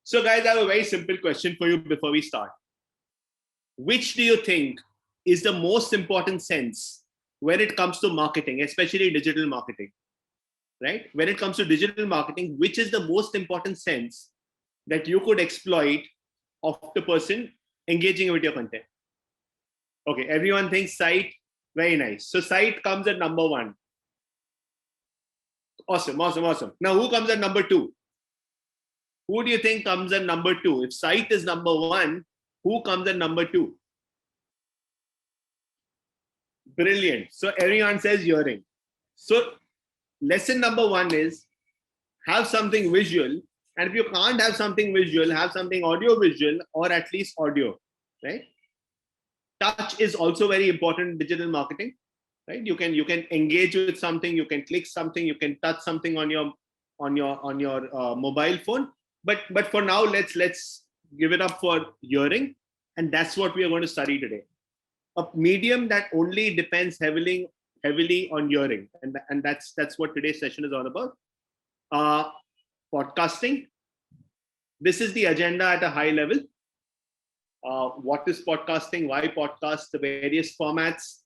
So guys, I have a very simple question for you before we start. Which do you think is the most important sense when it comes to marketing, especially digital marketing, right? When it comes to digital marketing, which is the most important sense that you could exploit of the person engaging with your content? Okay, everyone thinks site, very nice. So site comes at number 1. Awesome. Now who comes at number 2? Who do you think comes at number 2? If site is number 1, who comes at number 2? Brilliant. So everyone says hearing. So lesson number 1 is have something visual. And if you can't have something visual, have something audio visual or at least audio, right? Touch is also very important in digital marketing, right? You can engage with something, you can click something, you can touch something on your mobile phone. But for now, let's give it up for hearing, and that's what we are going to study today. A medium that only depends heavily on hearing, and that's what today's session is all about. Podcasting. This is the agenda at a high level. What is podcasting? Why podcast? The various formats.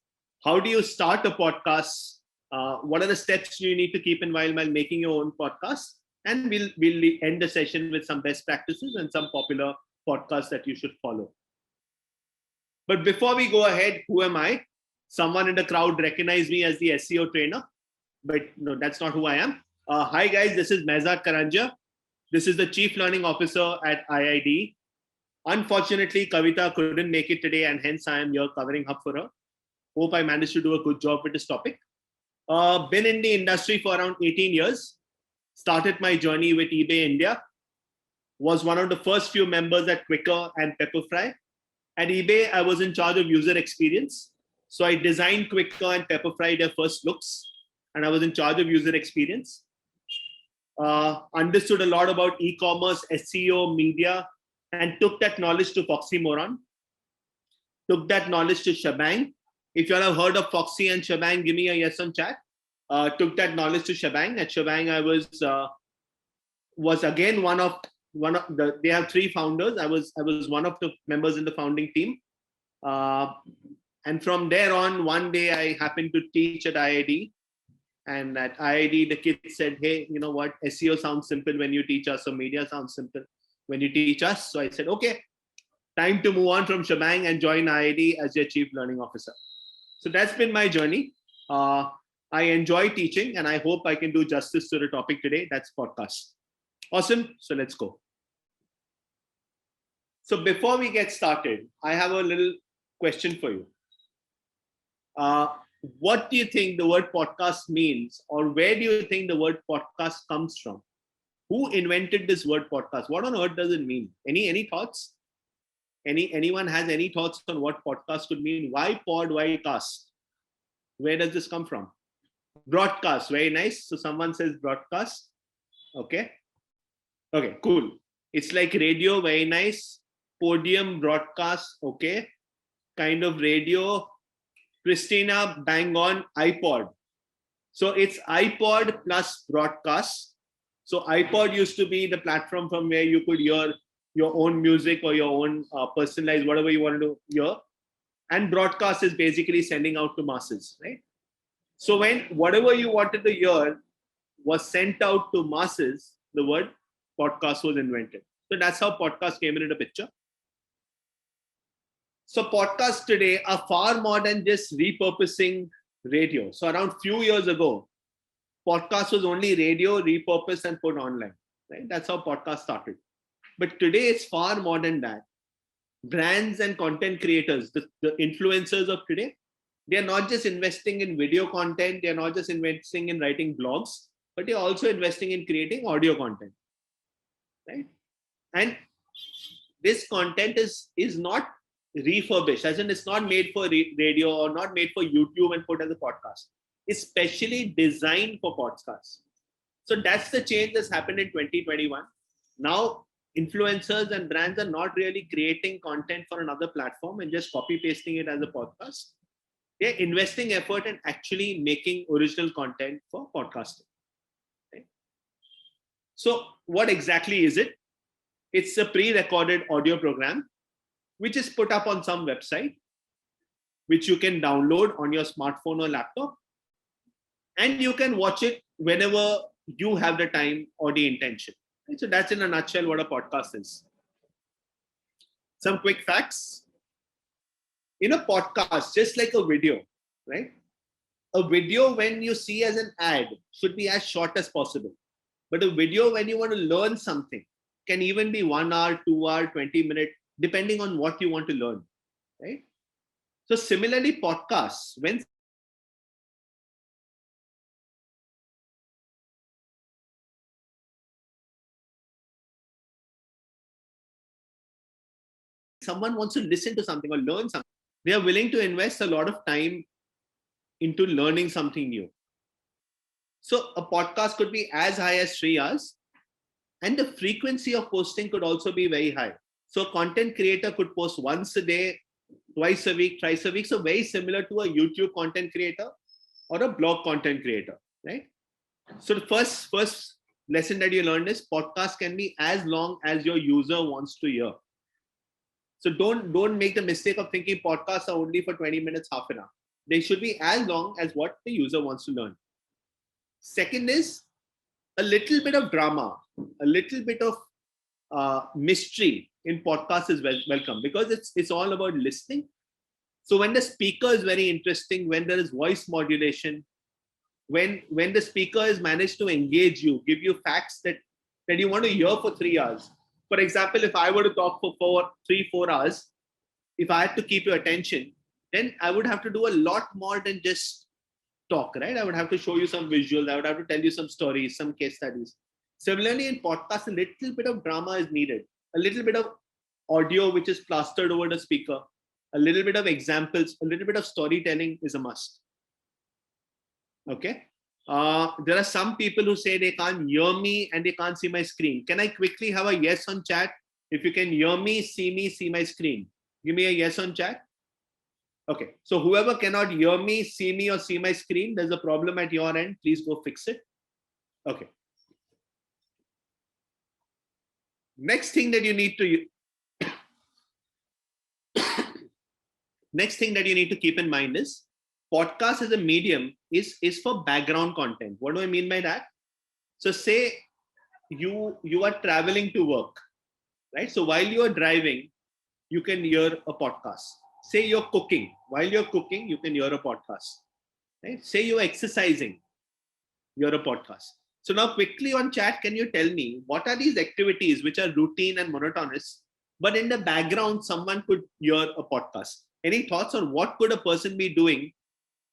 How do you start a podcast? What are the steps you need to keep in while making your own podcast? And we'll end the session with some best practices and some popular podcasts that you should follow. But before we go ahead, who am I? Someone in the crowd recognized me as the SEO trainer, but no, that's not who I am. Hi guys, this is Mehzad Karanja. This is the Chief Learning Officer at IIDE. Unfortunately, Kavita couldn't make it today, and hence I am here covering up for her. Hope I managed to do a good job with this topic. Been in the industry for around 18 years. Started my journey with eBay India. Was one of the first few members at Quikr and Pepperfry. At eBay, I was in charge of user experience. So I designed Quikr and Pepperfry their first looks, and I was in charge of user experience. Understood a lot about e-commerce, SEO, media, and took that knowledge to Foxy Moron. Took that knowledge to Shebang. If you all have heard of Foxy and Shebang, give me a yes on chat. Took that knowledge to Shebang. At Shebang, I was again one of the. They have 3 founders. I was one of the members in the founding team. And from there on, one day I happened to teach at IID. And at IID, the kids said, "Hey, you know what? SEO sounds simple when you teach us, or media sounds simple when you teach us." So I said, "Okay, time to move on from Shebang and join IID as your Chief Learning Officer." So that's been my journey. I enjoy teaching, and I hope I can do justice to the topic today. That's podcast. Awesome. So let's go. So before we get started, I have a little question for you. What do you think the word podcast means, or where do you think the word podcast comes from? Who invented this word podcast? What on earth does it mean? Any thoughts? Anyone has any thoughts on what podcast could mean? Why pod? Why cast? Where does this come from? Broadcast. Very nice. So someone says broadcast. Okay, cool. It's like radio. Very nice. Podium, broadcast. Okay, kind of radio. Christina, bang on. iPod. So it's iPod plus broadcast. So iPod used to be the platform from where you could hear your own music or your own personalized, whatever you want to hear. And broadcast is basically sending out to masses, right? So when whatever you wanted to hear was sent out to masses, the word podcast was invented. So that's how podcast came into the picture. So podcasts today are far more than just repurposing radio. So around few years ago, podcast was only radio, repurposed and put online, right? That's how podcast started. But today it's far more than that. Brands and content creators, the influencers of today, they're not just investing in video content, they're not just investing in writing blogs, but they're also investing in creating audio content, right? And this content is not refurbished, as in it's not made for radio or not made for YouTube and put as a podcast. It's specially designed for podcasts. So that's the change that's happened in 2021. Now, influencers and brands are not really creating content for another platform and just copy pasting it as a podcast. They're investing effort in actually making original content for podcasting. Okay? So what exactly is it? It's a pre-recorded audio program, which is put up on some website, which you can download on your smartphone or laptop. And you can watch it whenever you have the time or the intention. So that's in a nutshell what a podcast is. Some quick facts. In a podcast, just like a video, right? A video when you see as an ad should be as short as possible. But a video when you want to learn something can even be 1 hour, 2 hour, 20 minutes, depending on what you want to learn, right? So similarly, podcasts, when someone wants to listen to something or learn something, they are willing to invest a lot of time into learning something new. So a podcast could be as high as 3 hours, and the frequency of posting could also be very high. So a content creator could post once a day, twice a week, thrice a week. So very similar to a YouTube content creator or a blog content creator, right? So the first lesson that you learned is podcast can be as long as your user wants to hear. So don't make the mistake of thinking podcasts are only for 20 minutes, half an hour. They should be as long as what the user wants to learn. Second is a little bit of drama, a little bit of mystery in podcast is welcome, because it's all about listening. So when the speaker is very interesting, when there is voice modulation, when the speaker has managed to engage you, give you facts that you want to hear for 3 hours. For example, if I were to talk for 3-4 hours, if I had to keep your attention, then I would have to do a lot more than just talk, right? I would have to show you some visuals. I would have to tell you some stories, some case studies. Similarly, in podcasts, a little bit of drama is needed. A little bit of audio, which is plastered over the speaker. A little bit of examples, a little bit of storytelling is a must. Okay. There are some people who say they can't hear me and they can't see my screen. Can I quickly have a yes on chat? If you can hear me, see my screen. Give me a yes on chat. Okay. So whoever cannot hear me, see me, or see my screen, there's a problem at your end. Please go fix it. Okay. Next thing that you need to keep in mind is podcast as a medium is for background content. What do I mean by that? So say you are traveling to work, right? So while you are driving, you can hear a podcast. Say you're cooking. While you're cooking, you can hear a podcast. Right? Say you're exercising, hear a podcast. So now quickly on chat, can you tell me what are these activities which are routine and monotonous, but in the background, someone could hear a podcast? Any thoughts on what could a person be doing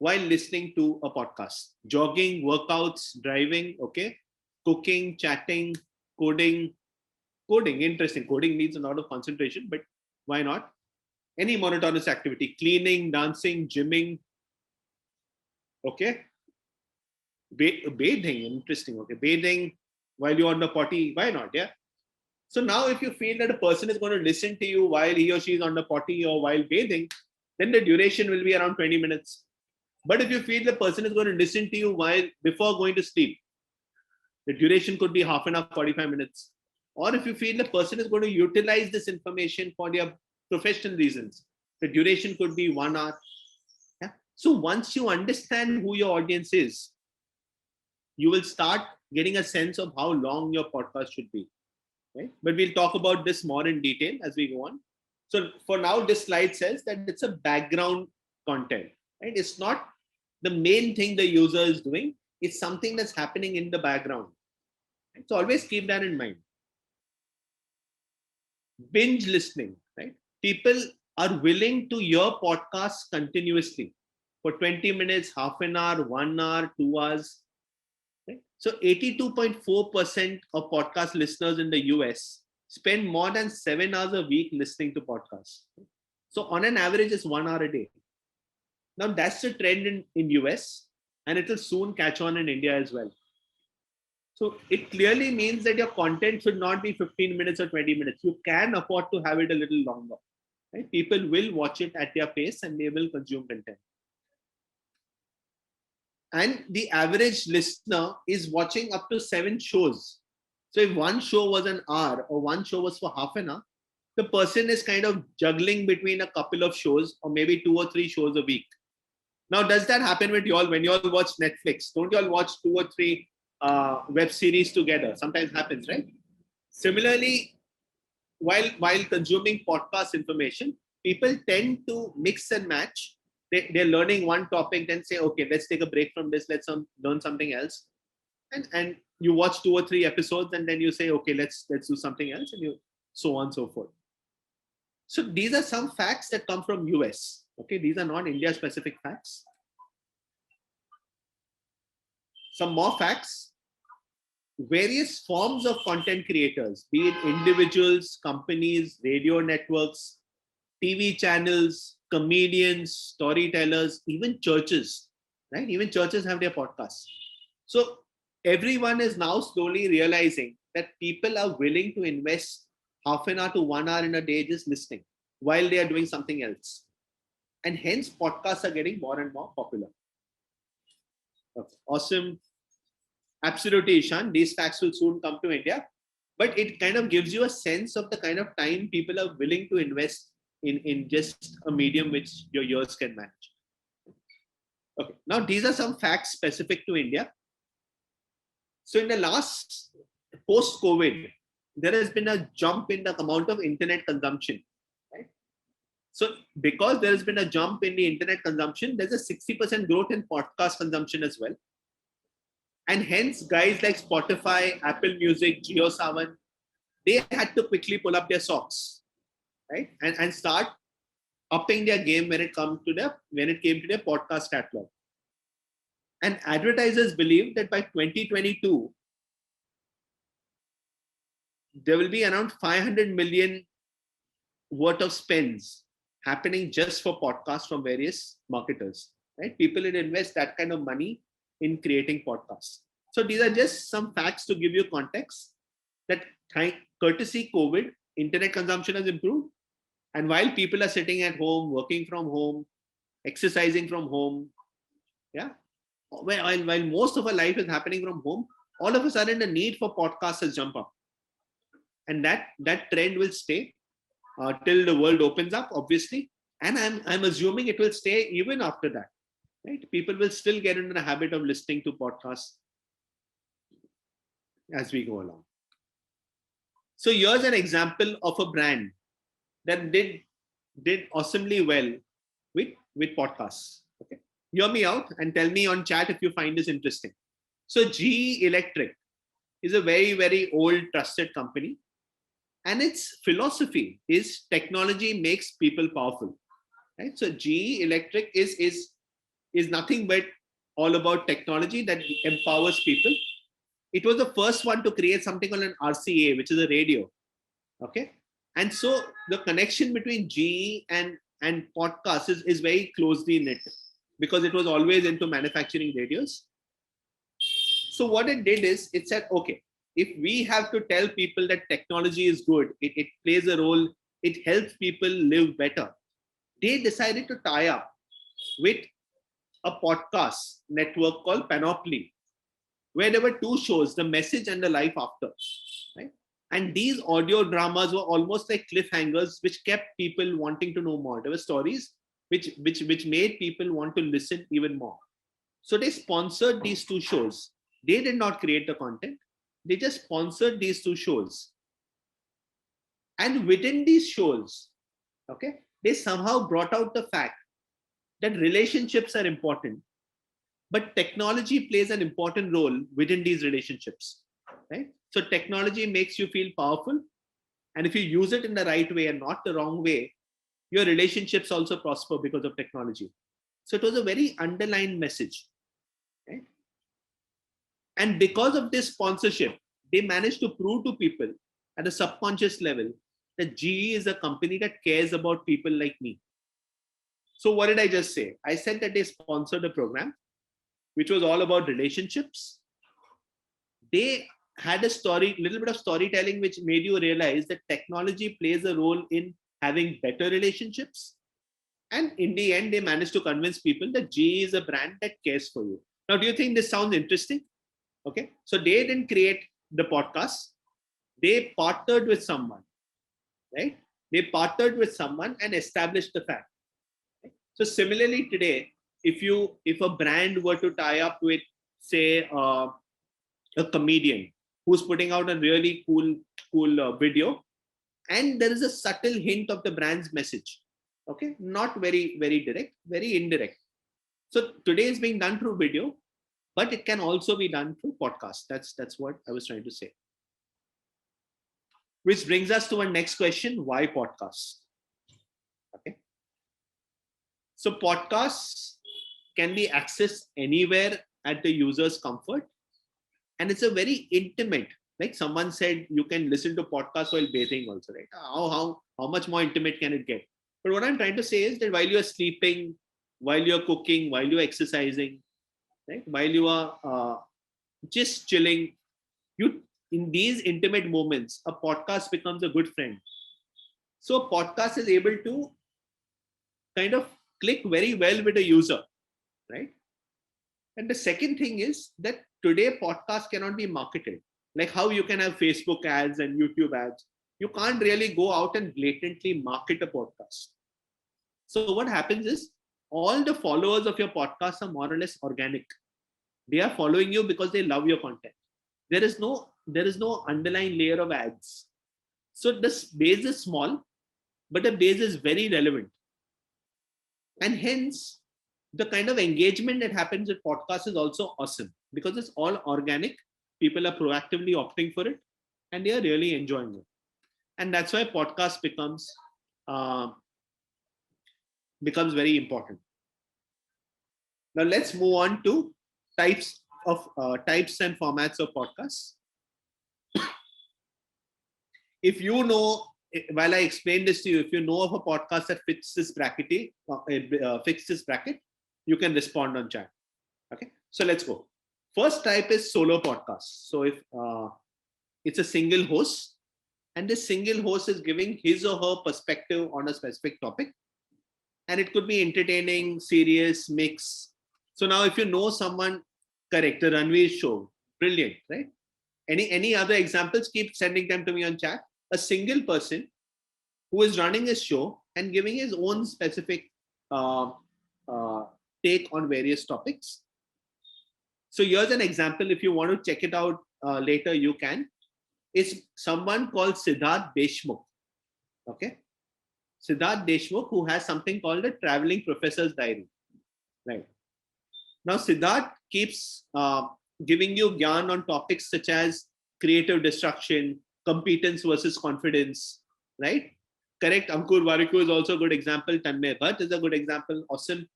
while listening to a podcast? Jogging, workouts, driving, okay? Cooking, chatting, coding. Coding, interesting. Coding needs a lot of concentration, but why not? Any monotonous activity, cleaning, dancing, gymming, okay? Bathing, interesting, okay? Bathing while you're on the potty, why not, yeah? So now if you feel that a person is going to listen to you while he or she is on the potty or while bathing, then the duration will be around 20 minutes. But if you feel the person is going to listen to you while before going to sleep, the duration could be half an hour, 45 minutes. Or if you feel the person is going to utilize this information for their professional reasons, the duration could be 1 hour. Yeah? So once you understand who your audience is, you will start getting a sense of how long your podcast should be. Right? But we'll talk about this more in detail as we go on. So for now, this slide says that it's a background content. Right? It's not the main thing the user is doing. It's something that's happening in the background. Right? So always keep that in mind. Binge listening, right? People are willing to hear podcasts continuously for 20 minutes, half an hour, 1 hour, 2 hours. Right? So 82.4% of podcast listeners in the US spend more than 7 hours a week listening to podcasts. So on an average, it's 1 hour a day. Now that's the trend in US, and it will soon catch on in India as well. So it clearly means that your content should not be 15 minutes or 20 minutes. You can afford to have it a little longer. Right? People will watch it at their pace and they will consume content. And the average listener is watching up to 7 shows. So if one show was an hour or one show was for half an hour, the person is kind of juggling between a couple of shows or maybe 2 or 3 shows a week. Now, does that happen with you all when you all watch Netflix? Don't you all watch 2 or 3 web series together? Sometimes happens, right? Similarly, while consuming podcast information, people tend to mix and match. They're learning one topic, then say, okay, let's take a break from this, let's learn something else. And you watch 2 or 3 episodes, and then you say, okay, let's do something else, and you so on and so forth. So these are some facts that come from US. Okay, these are not India specific facts. Some more facts. Various forms of content creators, be it individuals, companies, radio networks, TV channels, comedians, storytellers, even churches, right? Even churches have their podcasts. So everyone is now slowly realizing that people are willing to invest half an hour to 1 hour in a day just listening while they are doing something else. And hence podcasts are getting more and more popular. Okay. Awesome. Absolutely, Ishan. These facts will soon come to India, but it kind of gives you a sense of the kind of time people are willing to invest in just a medium which your ears can manage. Okay. Now, these are some facts specific to India. So in the last post-COVID, there has been a jump in the amount of internet consumption, right? So because there has been a jump in the internet consumption, there's a 60% growth in podcast consumption as well. And hence guys like Spotify, Apple Music, JioSaavn, they had to quickly pull up their socks, right? And start upping their game when it came to their podcast catalog. And advertisers believe that by 2022, there will be around 500 million worth of spends happening just for podcasts from various marketers, right? People will invest that kind of money in creating podcasts. So these are just some facts to give you context that courtesy COVID, internet consumption has improved. And while people are sitting at home, working from home, exercising from home, yeah, while most of our life is happening from home, all of a sudden the need for podcasts has jumped up. And that trend will stay till the world opens up, obviously. And I'm assuming it will stay even after that. Right? People will still get into the habit of listening to podcasts as we go along. So here's an example of a brand that did awesomely well with podcasts. Okay, hear me out and tell me on chat if you find this interesting. So GE Electric is a very, very old trusted company, and its philosophy is technology makes people powerful. Right? So GE Electric is nothing but all about technology that empowers people. It was the first one to create something called an RCA, which is a radio. Okay. And so the connection between GE and podcasts is very closely knit because it was always into manufacturing radios. So what it did is it said, okay, if we have to tell people that technology is good, it plays a role, it helps people live better. They decided to tie up with a podcast network called Panoply, where there were 2 shows, The Message and The Life After. Right? And these audio dramas were almost like cliffhangers, which kept people wanting to know more. There were stories which made people want to listen even more. So they sponsored these 2 shows. They did not create the content. They just sponsored these 2 shows. And within these shows, okay, they somehow brought out the fact that relationships are important, but technology plays an important role within these relationships, right? So technology makes you feel powerful, and if you use it in the right way and not the wrong way, your relationships also prosper because of technology. So it was a very underlined message, right? And because of this sponsorship, they managed to prove to people at a subconscious level that GE is a company that cares about people like me. So what did I just say? I said that they sponsored a program which was all about relationships. They had a little bit of storytelling, which made you realize that technology plays a role in having better relationships. And in the end, they managed to convince people that GE is a brand that cares for you. Now, do you think this sounds interesting? Okay. So they didn't create the podcast. They partnered with someone, right? They partnered with someone and established the fact. Right? So similarly today, if a brand were to tie up with, say, a comedian who's putting out a really cool video, and there is a subtle hint of the brand's message, okay, not very direct, very indirect. So today is being done through video, but it can also be done through podcast. That's what I was trying to say. Which brings us to our next question: why podcasts? Okay, so podcasts can be accessed anywhere at the user's comfort, and it's a very intimate. Like someone said, you can listen to podcasts while bathing also, right? How much more intimate can it get? But what I'm trying to say is that while you're sleeping, while you're cooking, while you're exercising, right, while you are just chilling, you in these intimate moments, a podcast becomes a good friend. So a podcast is able to kind of click very well with the user, right? And the second thing is that today podcast cannot be marketed. Like how you can have Facebook ads and YouTube ads. You can't really go out and blatantly market a podcast. So what happens is all the followers of your podcast are more or less organic. They are following you because they love your content. There is no underlying layer of ads. So this base is small, but the base is very relevant. And hence the kind of engagement that happens with podcasts is also awesome because it's all organic. People are proactively opting for it and they are really enjoying it. And that's why podcast becomes very important. Now let's move on to types and formats of podcasts. If you know, while I explain this to you, if you know of a podcast that fits this bracket, you can respond on chat. Okay, so let's go. First type is solo podcast. So if it's a single host, and this single host is giving his or her perspective on a specific topic, and it could be entertaining, serious, mix. So now if you know someone, correct, the Ranveer show, brilliant, right? Any other examples, keep sending them to me on chat. A single person who is running his show and giving his own specific take on various topics. So here's an example. If you want to check it out later, you can. It's someone called Siddharth Deshmukh. Okay, Siddharth Deshmukh, who has something called a traveling professor's diary. Right. Now Siddharth keeps giving you gyan on topics such as creative destruction, competence versus confidence, right? Correct. Ankur Warikoo is also a good example. Tanmay Bhatt is a good example. Awesome.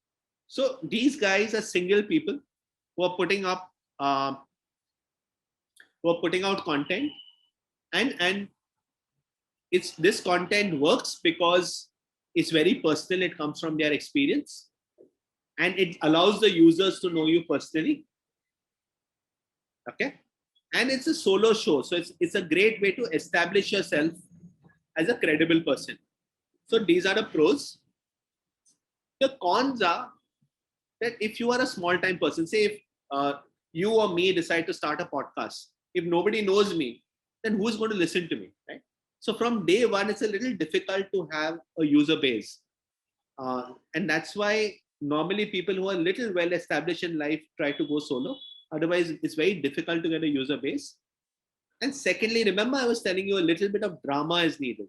So these guys are single people who are putting out content, and it's this content works because it's very personal. It comes from their experience, and it allows the users to know you personally. Okay, and it's a solo show, so it's a great way to establish yourself as a credible person. So these are the pros. The cons are that if you are a small time person, say if you or me decide to start a podcast, if nobody knows me, then who's going to listen to me, right? So from day one, it's a little difficult to have a user base. And that's why normally people who are a little well established in life try to go solo. Otherwise, it's very difficult to get a user base. And secondly, remember I was telling you a little bit of drama is needed.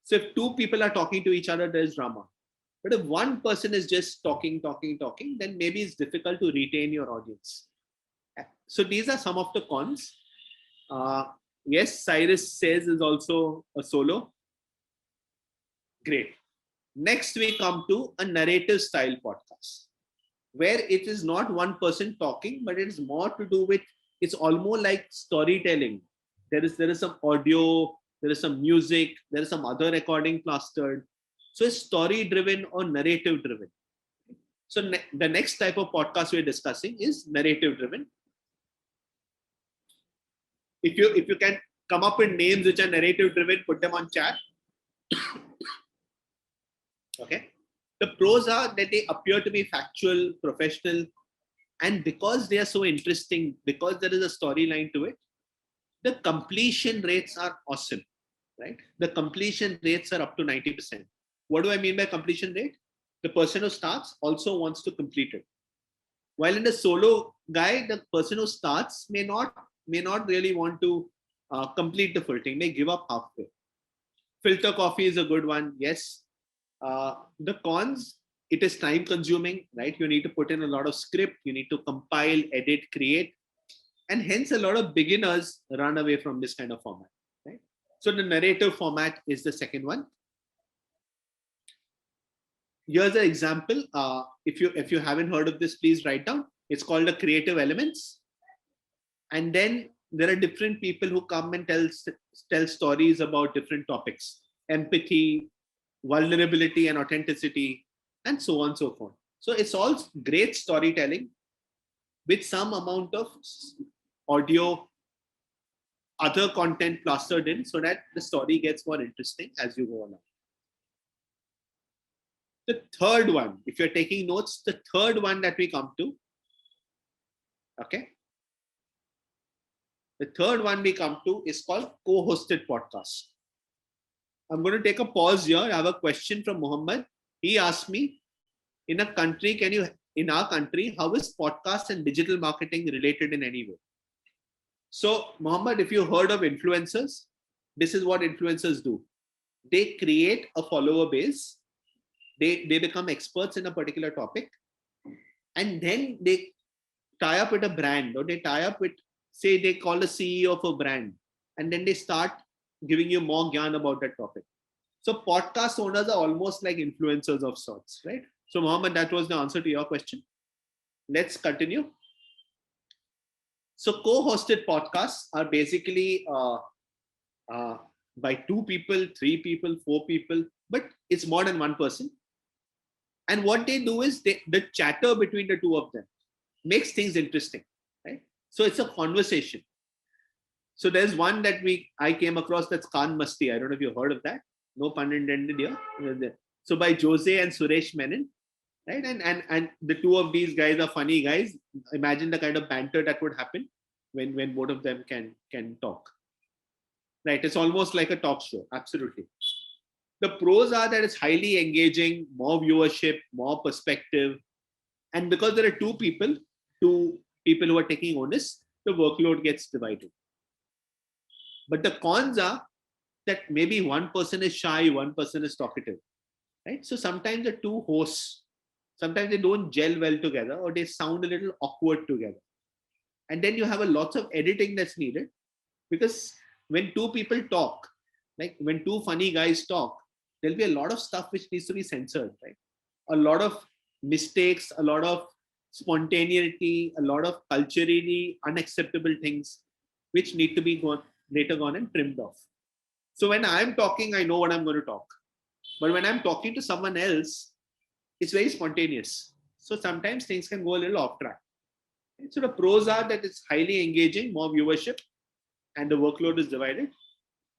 So if two people are talking to each other, there's drama. But if one person is just talking, then maybe it's difficult to retain your audience. So these are some of the cons. Yes, Cyrus says is also a solo. Great. Next, we come to a narrative style podcast, where it is not one person talking, but it is more to do with, it's almost like storytelling. There is some audio, there is some music, there is some other recording plastered. So it's story driven or narrative driven. So the next type of podcast we're discussing is narrative driven. If you can come up with names which are narrative driven, put them on chat. Okay. The pros are that they appear to be factual, professional, and because they are so interesting, because there is a storyline to it, the completion rates are awesome, right? The completion rates are up to 90%. What do I mean by completion rate? The person who starts also wants to complete it. While in the solo guy, the person who starts may not really want to complete the full thing, may give up halfway. Filter coffee is a good one. Yes. The cons, it is time consuming, right? You need to put in a lot of script. You need to compile, edit, create. And hence a lot of beginners run away from this kind of format, right? So the narrative format is the second one. Here's an example. If you haven't heard of this, please write down. It's called the creative elements. And then there are different people who come and tell stories about different topics: empathy, vulnerability and authenticity, and so on and so forth. So it's all great storytelling with some amount of audio, other content plastered in, so that the story gets more interesting as you go along. The third one, if you're taking notes, the third one that we come to, okay? The third one we come to is called co-hosted podcast. I'm going to take a pause here. I have a question from Muhammad. He asked me, in our country, how is podcast and digital marketing related in any way? So, Muhammad, if you heard of influencers, this is what influencers do. They create a follower base. They become experts in a particular topic. And then they tie up with a brand, or they tie up with, say, they call a CEO of a brand. And then they start giving you more gyan about that topic. So podcast owners are almost like influencers of sorts, right? So Mohammed, that was the answer to your question. Let's continue. So co-hosted podcasts are basically by 2 people, 3 people, 4 people, but it's more than one person. And what they do is the chatter between the two of them makes things interesting, right? So it's a conversation. So there's one that I came across, that's Khan Masti. I don't know if you heard of that. No pun intended here. So by Jose and Suresh Menon, right? And the two of these guys are funny guys. Imagine the kind of banter that would happen when both of them can talk. Right? It's almost like a talk show. Absolutely. The pros are that it's highly engaging, more viewership, more perspective. And because there are two people who are taking onus, the workload gets divided. But the cons are that maybe one person is shy, one person is talkative, right? So sometimes the two hosts, sometimes they don't gel well together, or they sound a little awkward together. And then you have a lot of editing that's needed, because when two people talk, like when two funny guys talk, there'll be a lot of stuff which needs to be censored, right? A lot of mistakes, a lot of spontaneity, a lot of culturally unacceptable things which need to be later gone and trimmed off. So when I'm talking, I know what I'm going to talk. But when I'm talking to someone else, it's very spontaneous. So sometimes things can go a little off track. So the pros are that it's highly engaging, more viewership, and the workload is divided.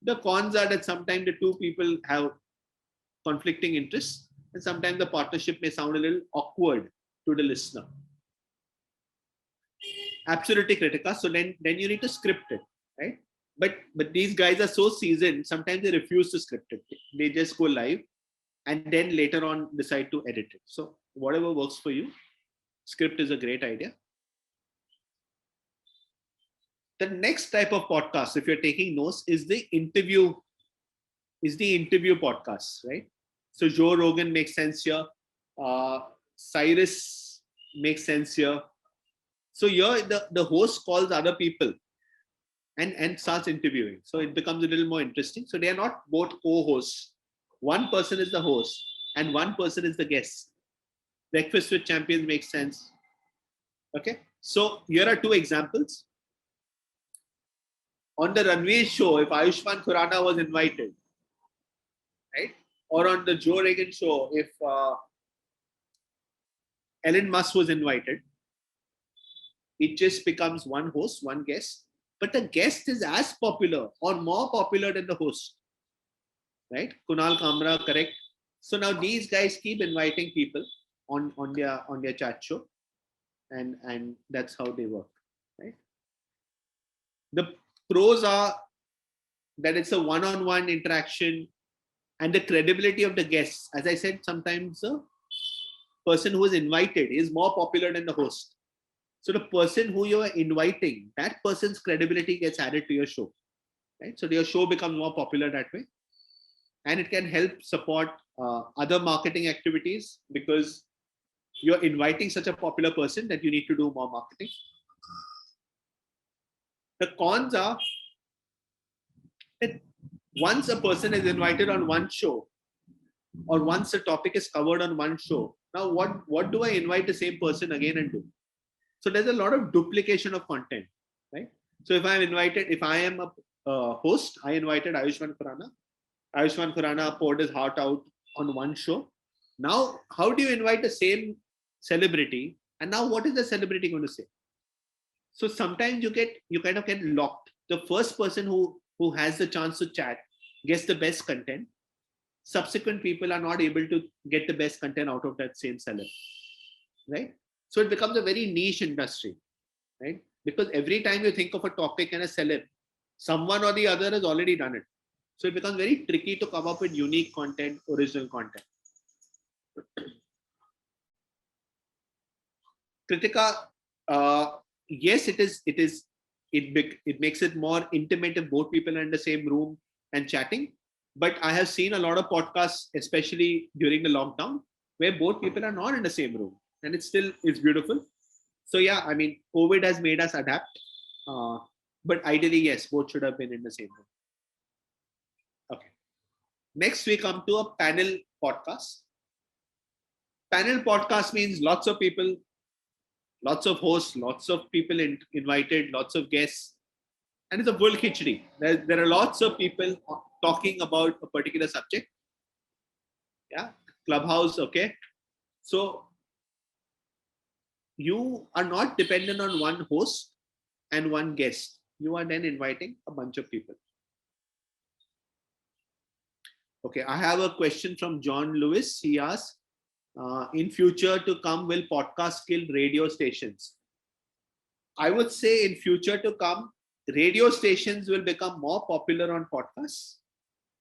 The cons are that sometimes the two people have conflicting interests, and sometimes the partnership may sound a little awkward to the listener. Absolutely critical. So then you need to script it, right? But these guys are so seasoned, sometimes they refuse to script it. They just go live and then later on decide to edit it. So whatever works for you, script is a great idea. The next type of podcast, if you're taking notes, is the interview podcast, right? So Joe Rogan makes sense here. Cyrus makes sense here. So here the host calls other people and starts interviewing. So it becomes a little more interesting. So they are not both co-hosts. One person is the host and one person is the guest. Breakfast with Champions makes sense. Okay. So here are two examples. On the Ranveer show, if Ayushmann Khurrana was invited, right? Or on the Joe Rogan show, if Elon Musk was invited, it just becomes one host, one guest. But the guest is as popular or more popular than the host, right? Kunal Kamra, correct. So now these guys keep inviting people on their chat show, and that's how they work, right? pros are that it's a one-on-one interaction and the credibility of the guests. As I said, sometimes the person who is invited is more popular than the host. So the person who you are inviting, that person's credibility gets added to your show, right? So your show becomes more popular that way, and it can help support other marketing activities because you're inviting such a popular person that you need to do more marketing. The cons are that once a person is invited on one show, or once a topic is covered on one show, now what do I invite the same person again and do? So there's a lot of duplication of content, right? So if I am a host, I invited Ayushman Khurrana. Ayushman Khurrana poured his heart out on one show. Now, how do you invite the same celebrity? And now what is the celebrity going to say? So sometimes you kind of get locked. The first person who has the chance to chat gets the best content. Subsequent people are not able to get the best content out of that same seller, right? So it becomes a very niche industry, right? Because every time you think of a topic and a celeb, someone or the other has already done it. So it becomes very tricky to come up with unique content, original content. Kritika, yes, it makes it more intimate if both people are in the same room and chatting. But I have seen a lot of podcasts, especially during the lockdown, where both people are not in the same room, and it's beautiful. So yeah, I mean, COVID has made us adapt, but ideally, yes, both should have been in the same room. Okay. Next, we come to a panel podcast. Panel podcast means lots of people, lots of hosts, lots of people invited, lots of guests, and it's a full khichdi. There are lots of people talking about a particular subject. Yeah, Clubhouse, okay. So you are not dependent on one host and one guest. You are then inviting a bunch of people. Okay, I have a question from John Lewis. He asks, in future to come, will podcast kill radio stations? I would say in future to come, radio stations will become more popular on podcasts.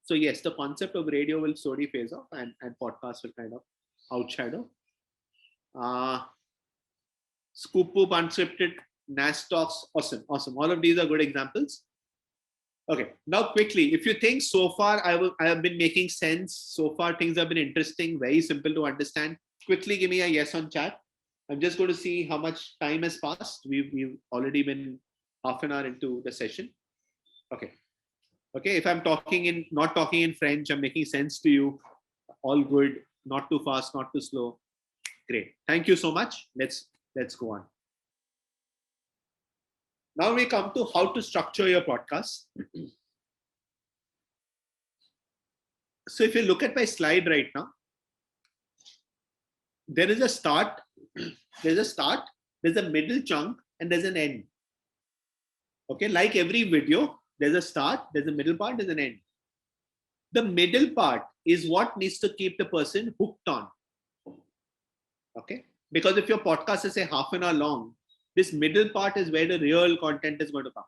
So yes, the concept of radio will slowly phase off, and podcasts will kind of outshadow. Scoop Poop, Unscripted, NAS Talks, awesome. All of these are good examples. Okay, now quickly, if you think so far I have been making sense, so far things have been interesting, very simple to understand, quickly give me a yes on chat. I'm just going to see how much time has passed. We've already been half an hour into the session. Okay, if I'm not talking in French, I'm making sense to you, all good, not too fast, not too slow. Great, thank you so much. Let's go on. Now we come to how to structure your podcast. So if you look at my slide right now, there is a start, there's a middle chunk, and there's an end. Okay, like every video, there's a start, there's a middle part, there's an end. The middle part is what needs to keep the person hooked on. Okay, because if your podcast is say half an hour long, this middle part is where the real content is going to come.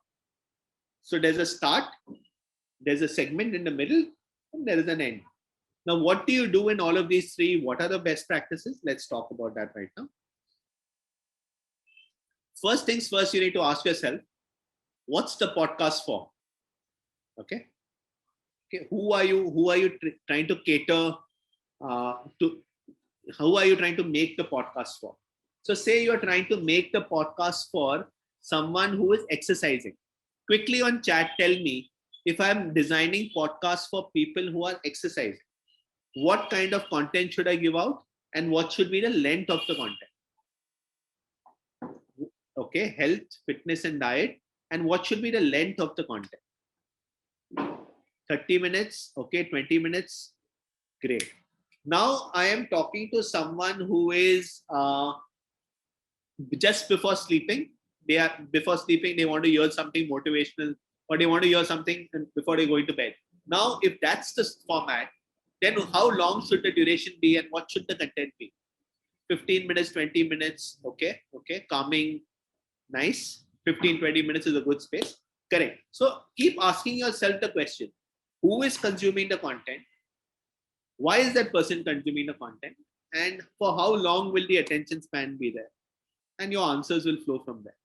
So there's a start, there's a segment in the middle, and there is an end. Now, what do you do in all of these three? What are the best practices? Let's talk about that right now. First things first, you need to ask yourself, what's the podcast for? Okay. Who are you trying to cater to? Who are you trying to make the podcast for? So say you're trying to make the podcast for someone who is exercising. Quickly on chat, tell me, if I'm designing podcasts for people who are exercising, what kind of content should I give out? And what should be the length of the content? Okay, health, fitness, and diet. And what should be the length of the content? 30 minutes, okay, 20 minutes, great. Now I am talking to someone who is just before sleeping. They want to hear something motivational, or they want to hear something before they go into bed. Now, if that's the format, then how long should the duration be and what should the content be? 15 minutes, 20 minutes, okay, calming, nice. 15, 20 minutes is a good space. Correct. So keep asking yourself the question, who is consuming the content? Why is that person consuming the content? And for how long will the attention span be there? And your answers will flow from there.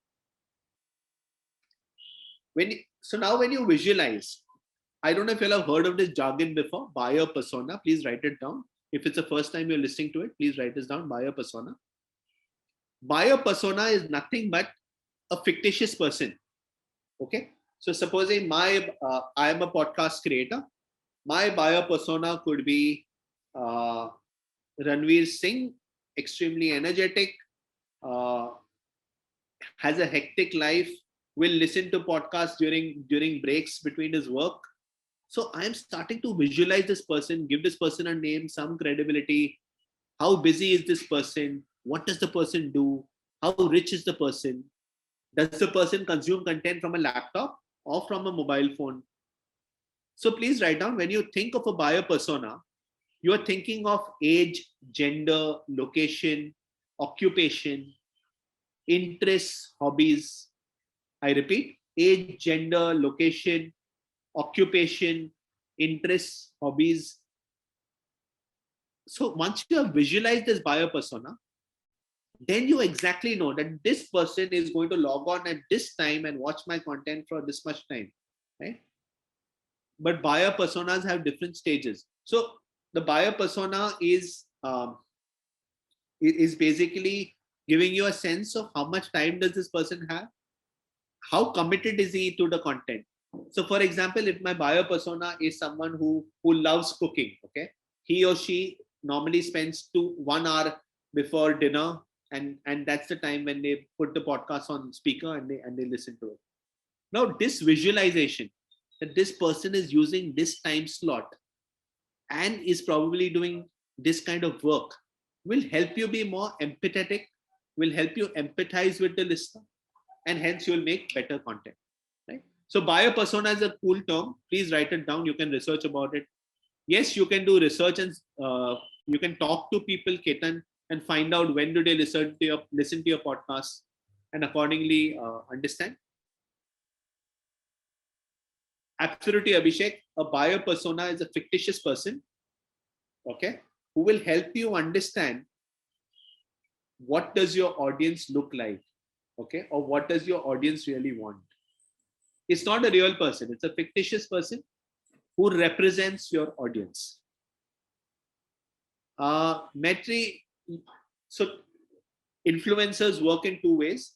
So now when you visualize, I don't know if you'll have heard of this jargon before, buyer persona. Please write it down. If it's the first time you're listening to it, please write this down, buyer persona. Buyer persona is nothing but a fictitious person. Okay. So supposing I am a podcast creator, my buyer persona could be Ranveer Singh, extremely energetic, uh, has a hectic life, will listen to podcasts during breaks between his work. So I am starting to visualize this person, give this person a name, some credibility. How busy is this person? What does the person do? How rich is the person? Does the person consume content from a laptop or from a mobile phone? So please write down, when you think of a buyer persona, you are thinking of age, gender, location, occupation, interests, hobbies. I repeat, age, gender, location, occupation, interests, hobbies. So once you have visualized this buyer persona, then you exactly know that this person is going to log on at this time and watch my content for this much time, right? But buyer personas have different stages. So the buyer persona is basically giving you a sense of how much time does this person have, how committed is he to the content. So for example, if my buyer persona is someone who loves cooking, okay, he or she normally spends 1 hour before dinner, and that's the time when they put the podcast on speaker and they listen to it. Now this visualization that this person is using this time slot and is probably doing this kind of work will help you be more empathetic, will help you empathize with the listener, and hence you'll make better content, right? So buyer persona is a cool term. Please write it down. You can research about it. Yes, you can do research and you can talk to people, Ketan, and find out when do they listen to your podcast, and accordingly understand. Absolutely, Abhishek. A buyer persona is a fictitious person, okay, who will help you understand what does your audience look like, okay, or what does your audience really want. It's not a real person. It's a fictitious person who represents your audience. Metri, so influencers work in two ways.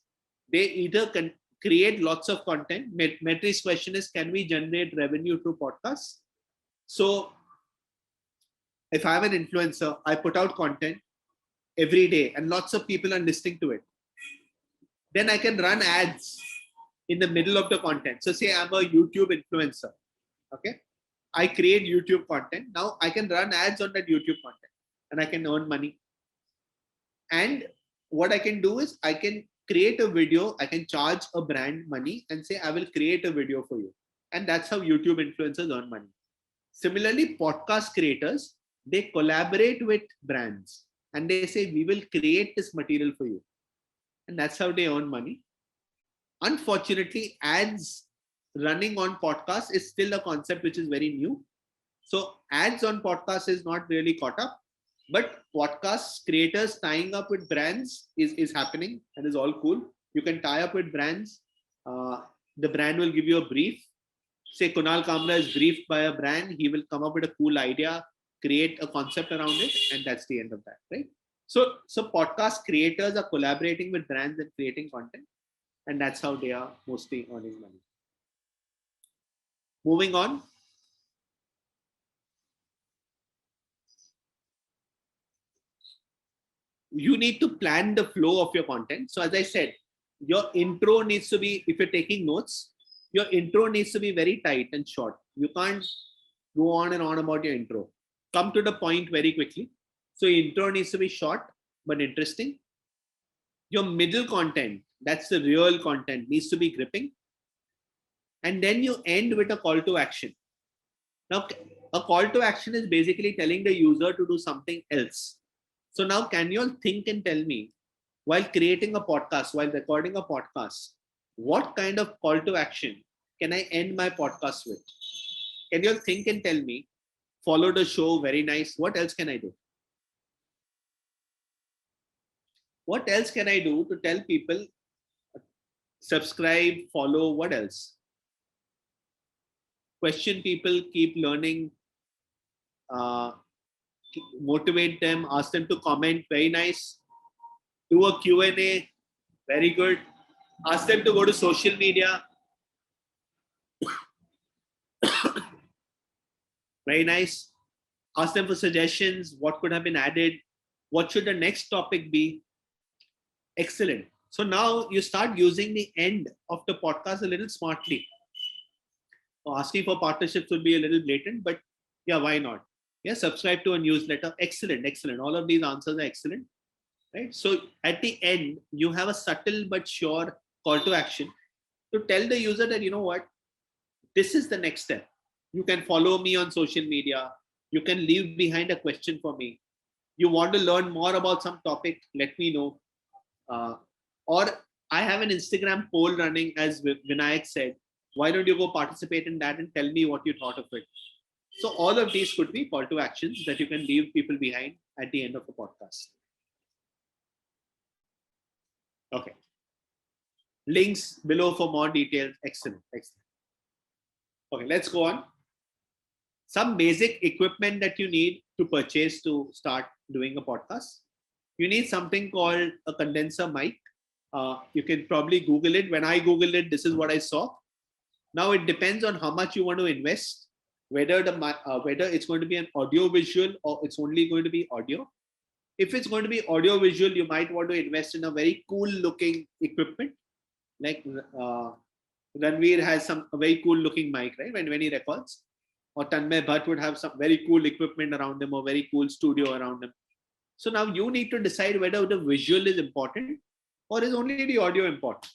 They either can create lots of content. Metri's question is, can we generate revenue through podcasts? So if I'm an influencer, I put out content every day and lots of people are listening to it. Then I can run ads in the middle of the content. So say I'm a YouTube influencer, okay? I create YouTube content. Now I can run ads on that YouTube content and I can earn money. And what I can do is I can create a video. I can charge a brand money and say, I will create a video for you. And that's how YouTube influencers earn money. Similarly, podcast creators, they collaborate with brands and they say, we will create this material for you. And that's how they earn money. Unfortunately, ads running on podcasts is still a concept which is very new. So ads on podcasts is not really caught up, but podcast creators tying up with brands is happening and is all cool. You can tie up with brands. The brand will give you a brief. Say Kunal Kamra is briefed by a brand. He will come up with a cool idea, create a concept around it, and that's the end of that, right? So podcast creators are collaborating with brands and creating content, and that's how they are mostly earning money. Moving on. You need to plan the flow of your content. So as I said, your intro needs to be, if you're taking notes, your intro needs to be very tight and short. You can't go on and on about your intro. Come to the point very quickly. So intro needs to be short but interesting. Your middle content, that's the real content, needs to be gripping. And then you end with a call to action. Now, a call to action is basically telling the user to do something else. So now can you all think and tell me, while creating a podcast, while recording a podcast, what kind of call to action can I end my podcast with? Can you all think and tell me? Follow the show, very nice. What else can I do? What else can I do to tell people subscribe, follow? What else? Question people, keep learning, uh, motivate them, ask them to comment, very nice. Do a Q&A, very good. Ask them to go to social media, very nice. Ask them for suggestions, what could have been added, what should the next topic be. Excellent. So now you start using the end of the podcast a little smartly. Asking for partnerships would be a little blatant, but yeah, why not? Yeah, subscribe to a newsletter. Excellent, excellent. All of these answers are excellent, right? So at the end, you have a subtle but sure call to action to tell the user that, you know what, this is the next step. You can follow me on social media. You can leave behind a question for me. You want to learn more about some topic, let me know. Or I have an Instagram poll running, as Vinayak said. Why don't you go participate in that and tell me what you thought of it? So all of these could be call to actions that you can leave people behind at the end of the podcast. Okay. Links below for more details. Excellent. Excellent. Okay, let's go on. Some basic equipment that you need to purchase to start doing a podcast. You need something called a condenser mic. You can probably Google it. When I Googled it, this is what I saw. Now it depends on how much you want to invest, whether it's going to be an audio visual or it's only going to be audio. If it's going to be audio visual, you might want to invest in a very cool looking equipment. Like Ranveer has a very cool looking mic, right? When he records, or Tanmay Bhatt would have some very cool equipment around him or very cool studio around him. So now you need to decide whether the visual is important or is only the audio important,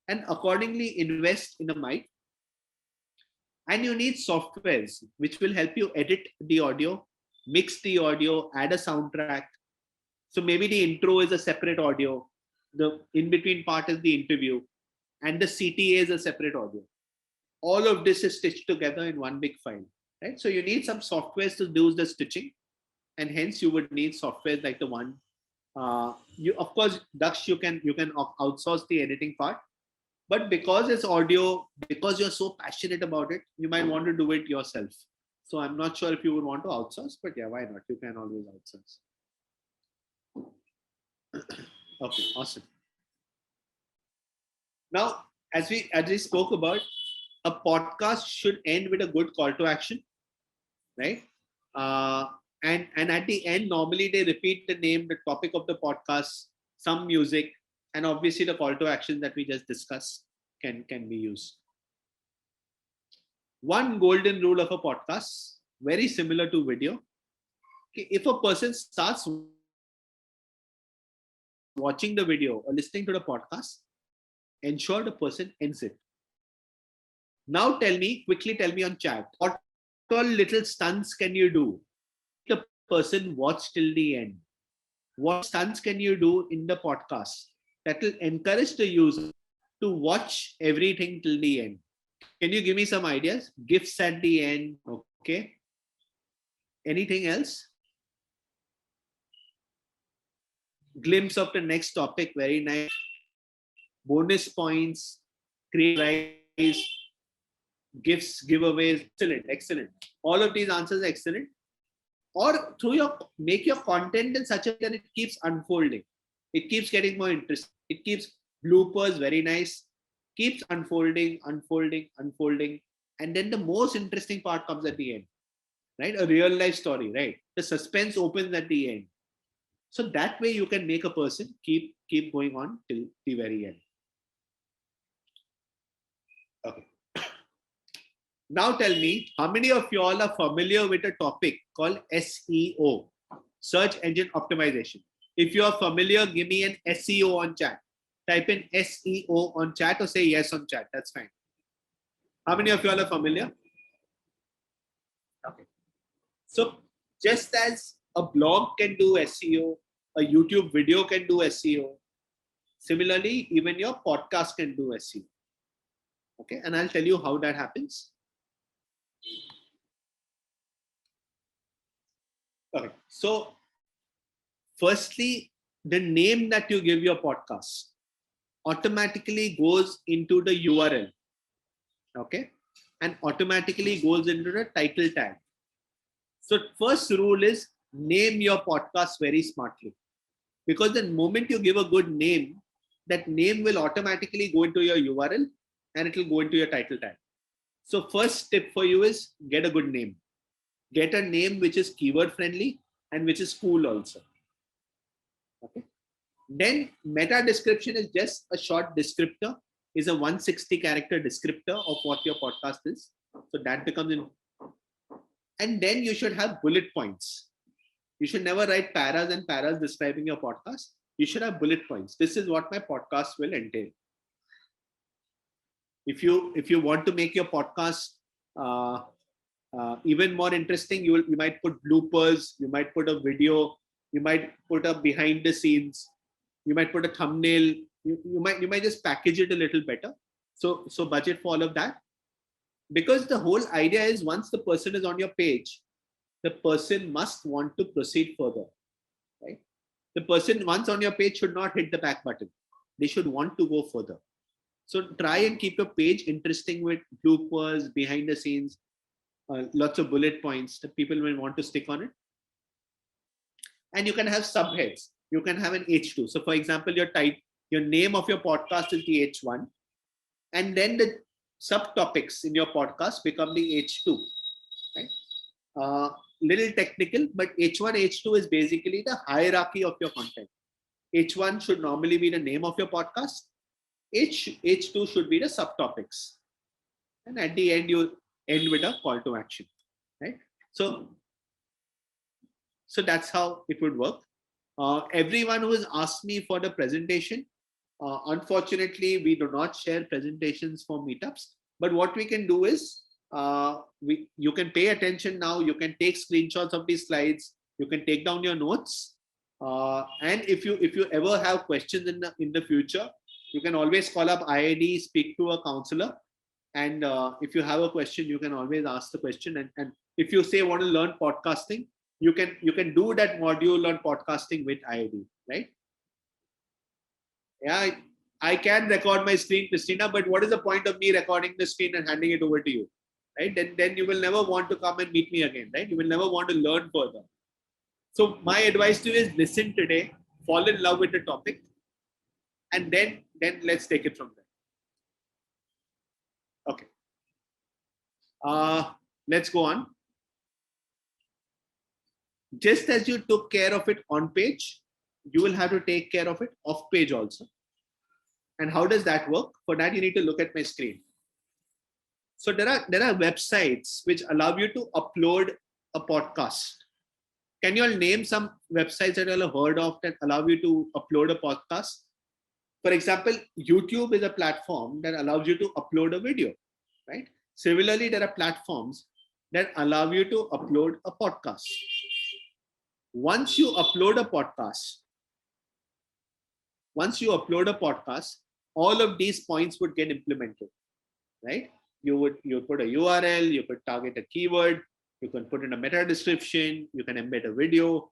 and accordingly invest in a mic. And you need softwares which will help you edit the audio, mix the audio, add a soundtrack. So maybe the intro is a separate audio, the in-between part is the interview, and the CTA is a separate audio. All of this is stitched together in one big file, right? So you need some softwares to do the stitching, and hence you would need softwares like the one. Of course, Daksh, you can outsource the editing part. But because it's audio, because you're so passionate about it, you might want to do it yourself. So I'm not sure if you would want to outsource, but yeah, why not? You can always outsource. Okay, awesome. Now, as we spoke about, a podcast should end with a good call to action, right? And at the end, normally they repeat the name, the topic of the podcast, some music, and obviously the call to action that we just discussed can be used. One golden rule of a podcast, very similar to video. Okay, if a person starts watching the video or listening to the podcast, ensure the person ends it. Now quickly tell me on chat, what all little stunts can you do? The person watch till the end. What stunts can you do in the podcast that will encourage the user to watch everything till the end? Can you give me some ideas? GIFs at the end, okay. Anything else? Glimpse of the next topic, very nice. Bonus points, create prize, gifts, giveaways, excellent, excellent. All of these answers are excellent. Or make your content in such a way that it keeps unfolding. It keeps getting more interesting. It keeps bloopers, very nice. Keeps unfolding. And then the most interesting part comes at the end, right? A real life story, right? The suspense opens at the end. So that way you can make a person keep going on till the very end. Okay. Now tell me, how many of you all are familiar with a topic called SEO, search engine optimization? If you are familiar, give me an SEO on chat. Type in SEO on chat or say yes on chat. That's fine. How many of you all are familiar? Okay. So just as a blog can do SEO, a YouTube video can do SEO, similarly, even your podcast can do SEO. Okay, and I'll tell you how that happens. Okay, so firstly, the name that you give your podcast automatically goes into the URL, okay, and automatically goes into the title tag. So first rule is name your podcast very smartly, because the moment you give a good name, that name will automatically go into your URL and it will go into your title tag. So first tip for you is get a good name. Get a name which is keyword friendly and which is cool also. Okay. Then meta description is just a short descriptor, is a 160 character descriptor of what your podcast is. So that becomes in. And then you should have bullet points. You should never write paras and paras describing your podcast. You should have bullet points. This is what my podcast will entail. If you want to make your podcast even more interesting, you might put bloopers, you might put a video, you might put a behind the scenes, you might put a thumbnail, you might just package it a little better. So budget for all of that, because the whole idea is once the person is on your page, the person must want to proceed further, right? The person once on your page should not hit the back button. They should want to go further. So try and keep your page interesting with bloopers, behind the scenes, lots of bullet points that people will want to stick on it. And you can have subheads. You can have an H2. So for example, your name of your podcast is the H1, and then the subtopics in your podcast become the H2. Right? Little technical, but H1, H2 is basically the hierarchy of your content. H1 should normally be the name of your podcast. H2 should be the subtopics. And at the end, you end with a call to action. Right? So that's how it would work. Everyone who has asked me for the presentation, unfortunately, we do not share presentations for meetups. But what we can do is, you can pay attention now. You can take screenshots of these slides. You can take down your notes. And if you ever have questions in the future, you can always call up IIDE, speak to a counselor. And if you have a question, you can always ask the question. And if you say want to learn podcasting, you can do that module on podcasting with IIDE, right? Yeah, I can record my screen, Christina, but what is the point of me recording the screen and handing it over to you, right? Then you will never want to come and meet me again, right? You will never want to learn further. So my advice to you is listen today, fall in love with the topic, and then let's take it from there. Okay. Let's go on. Just as you took care of it on page, you will have to take care of it off page also. And how does that work? For that, you need to look at my screen. So there are websites which allow you to upload a podcast. Can you all name some websites that you all have heard of that allow you to upload a podcast? For example, YouTube is a platform that allows you to upload a video, right? Similarly, there are platforms that allow you to upload a podcast. Once you upload a podcast, all of these points would get implemented, right? You put a URL, you could target a keyword, you can put in a meta description, you can embed a video,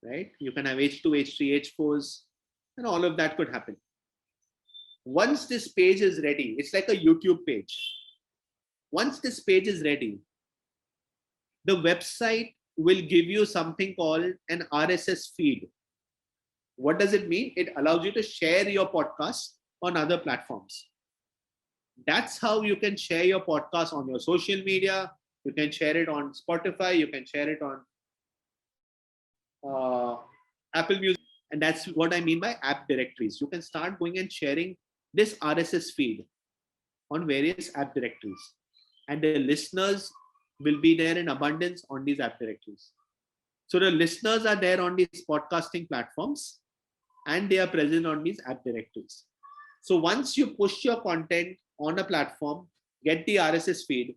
right? You can have H2, H3, H4s, and all of that could happen. Once this page is ready, it's like a YouTube page. Once this page is ready, the website will give you something called an RSS feed. What does it mean? It allows you to share your podcast on other platforms. That's how you can share your podcast on your social media. You can share it on Spotify. You can share it on Apple Music. And that's what I mean by app directories. You can start going and sharing this RSS feed on various app directories. And the listeners will be there in abundance on these app directories. So the listeners are there on these podcasting platforms and they are present on these app directories. So once you push your content on a platform, get the RSS feed,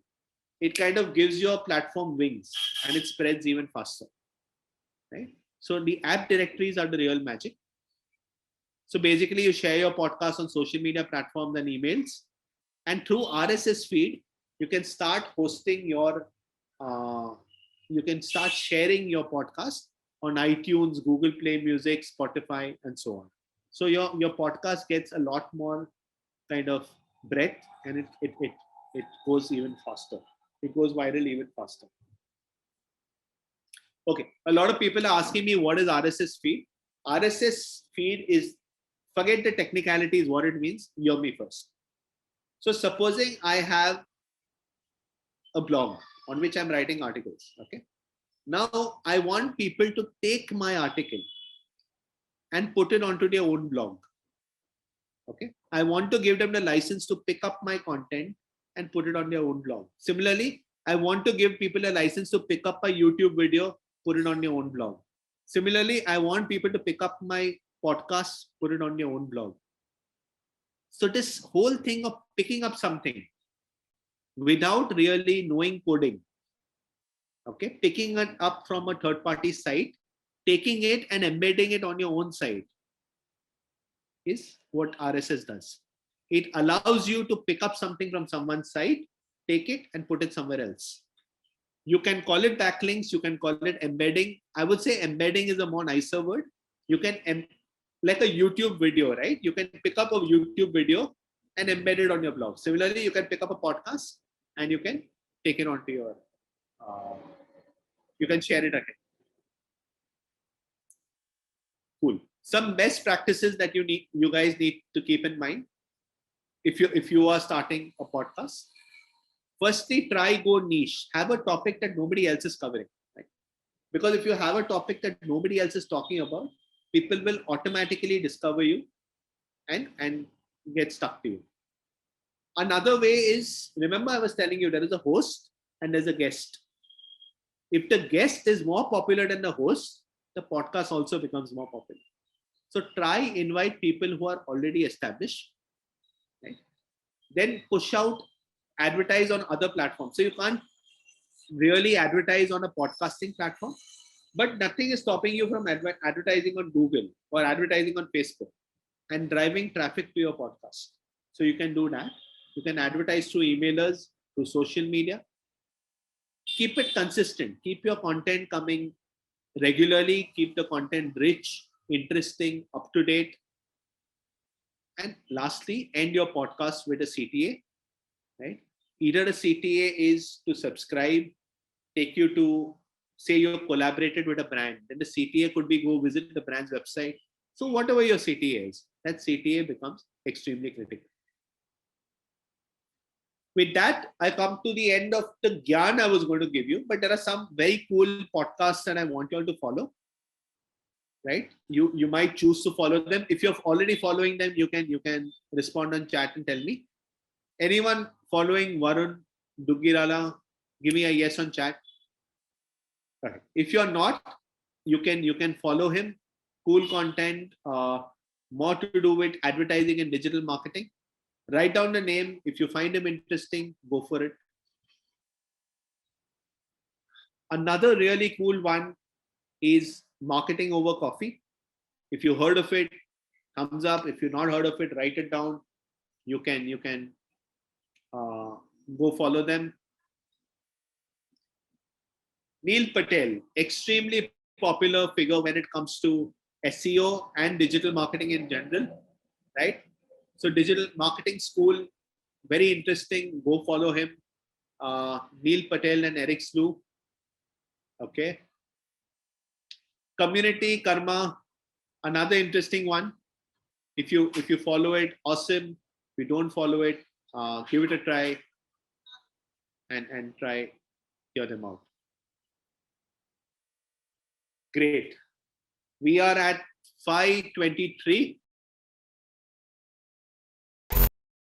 it kind of gives your platform wings and it spreads even faster, right? So the app directories are the real magic. So basically you share your podcast on social media platforms and emails. And through RSS feed, you can start hosting your, you can start sharing your podcast on iTunes, Google Play Music, Spotify, and so on. So your podcast gets a lot more kind of breadth, and it goes even faster. It goes viral even faster. Okay, a lot of people are asking me what is RSS feed. RSS feed is, forget the technicalities, what it means. Hear me first. So supposing I have a blog on which I'm writing articles. Okay. Now I want people to take my article and put it onto their own blog. Okay. I want to give them the license to pick up my content and put it on their own blog. Similarly, I want to give people a license to pick up a YouTube video, put it on their own blog. Similarly, I want people to pick up my podcast, put it on their own blog. So this whole thing of picking up something without really knowing coding, okay, picking it up from a third party site, taking it and embedding it on your own site is what RSS does. It allows you to pick up something from someone's site, take it and put it somewhere else. You can call it backlinks, you can call it embedding. I would say embedding is a more nicer word. You can, like a YouTube video, right? You can pick up a YouTube video and embed it on your blog. Similarly, you can pick up a podcast and you can take it onto your, you can share it ahead. Cool. Some best practices that you guys need to keep in mind if you are starting a podcast. Firstly, try go niche. Have a topic that nobody else is covering. Right? Because if you have a topic that nobody else is talking about, people will automatically discover you and get stuck to you. Another way is, remember I was telling you there is a host and there's a guest. If the guest is more popular than the host, the podcast also becomes more popular. So try invite people who are already established. Right? Then push out, advertise on other platforms. So you can't really advertise on a podcasting platform, but nothing is stopping you from advertising on Google or advertising on Facebook and driving traffic to your podcast. So you can do that. You can advertise through emailers, through social media. Keep it consistent. Keep your content coming regularly. Keep the content rich, interesting, up to date. And lastly, end your podcast with a CTA, right? Either a CTA is to subscribe, take you to, say you've collaborated with a brand, then the CTA could be go visit the brand's website. So whatever your CTA is, that CTA becomes extremely critical. With that, I come to the end of the Gyan I was going to give you, but there are some very cool podcasts that I want you all to follow. Right? You might choose to follow them. If you're already following them, you can respond on chat and tell me. Anyone following Varun Dugirala, give me a yes on chat. Right. If you're not, you can follow him. Cool content, more to do with advertising and digital marketing. Write down the name. If you find him interesting, go for it. Another really cool one is Marketing Over Coffee. If you heard of it, thumbs up. If you've not heard of it, write it down. You can go follow them. Neil Patel, extremely popular figure when it comes to SEO and digital marketing in general, right? So digital marketing school, very interesting. Go follow him. Neil Patel and Eric Slew. Okay. Community Karma, another interesting one. If you follow it, awesome. If you don't follow it, give it a try and try hear them out. Great. We are at 5:23.